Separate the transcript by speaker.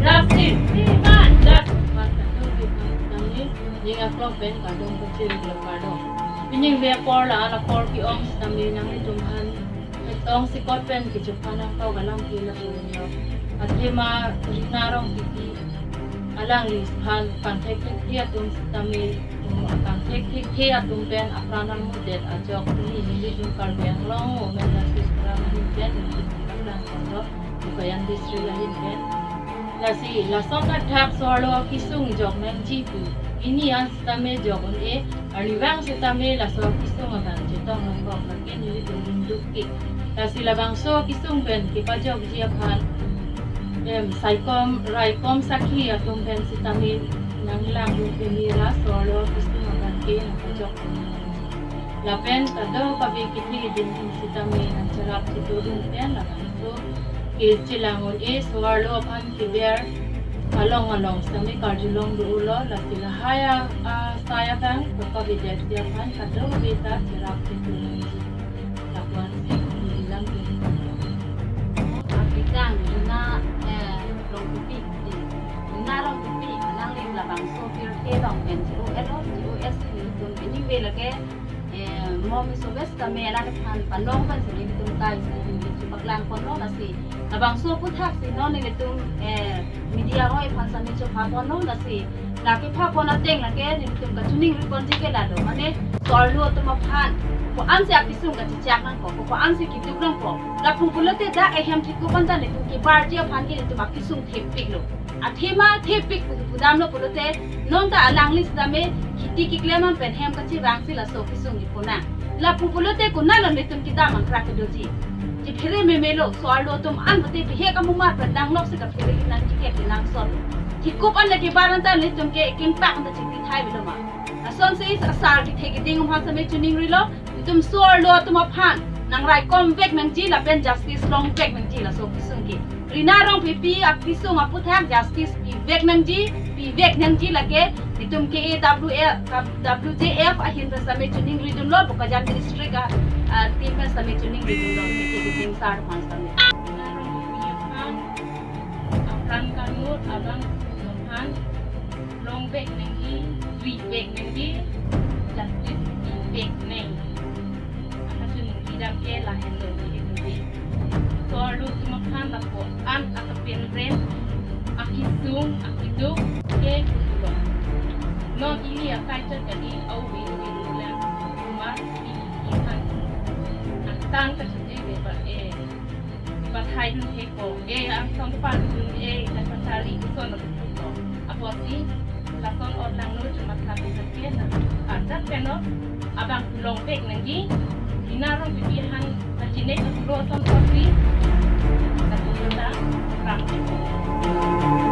Speaker 1: Justin, Iman, Justin. Kadang kami jika klopen kadang kecil kadang. Pining vapor la por ki ong kami nang tumhan. Itong si klopen ki Japan ang kau galang pila punyo. At lima Rina Rongpipi alang lishan pathekthek dia tum kami pathekthek dia tum pen apranan mudet ajok ini jum kalbiang long menasis praman pen kadang kondo Bokajan District lahin pen. Lasi lasong kathak solo kisung jok nang jipu ini yang stame jok on aliwang stame laso kisung aban jetong nongkok lagi ni dinduk ki lasi labang so kisung pen kipajok jiapan saikom raikom sakhi atum pen stame nang lang pemira solo kisung aban ke nakajok lapen tado kabi kiti din stame nang charap situdun pen labang so Cilangon swarlo pan kiber along sami karjulong dulo latila haya saya bang kabidet dia pan kado beta cerap itu lakuan bilang
Speaker 2: Apikan Rina Rongpipi anang lim labang sopir ke dong pen US tun ini belake momi sobes kami anak pandong pan sini tum kai paklang kono nasi labang so puthak si no ni tum media roi pansa ni cho papono nasi laki papona teng lake ni tum ka tuning ripon jike lado mane sollo tum phan ko anse apisung ka chichak nang ko anse kituk nang ko la pungpulote da ehem thiku panta ni tum ki barji phan ki tum apisung thepik lo athema thepik pudam lo pulote non ta alang lis dame khiti ki kleman pen hem ka chi rangsi la so pisung ni pona la pungpulote ko na lo ni tum ki da mang krak doji ji phere me melo swallo tum an bate bihe ka muma pradang lok se ka phere ki nang ki ke nang so ki kup an lagi baranta le tum ke king pak ta chi thai bilo ma ason se is asar ki thegi ding ha same tuning rilo tum swallo tum phan nang rai kom vek nang ji la pen justice long vek nang ji la so pisung ki Rina Rongpipi apisung aputhak justice pi vek nang ji lake tum ke KAWJF ahin same tuning ridun lo Bokajan District tim kan same tuning ridun lo ke ting sar pan same
Speaker 1: akan kanur abang menghan long back nengi three back nengi justice back neng akan tuning tidak ke lah handle ini soalu menghan aku an atau penren akisung akiduk ke kulo non ini ya kaitan jadi awi lah rumah ini kan tang terjadi beber Bathai dun heko ang song pan dun dan pasari son no apa sih lakon orang nu cuma satu sekian adat peno abang long pek nanti Rina Rongpipi han kacine ke pro son kopi tak kita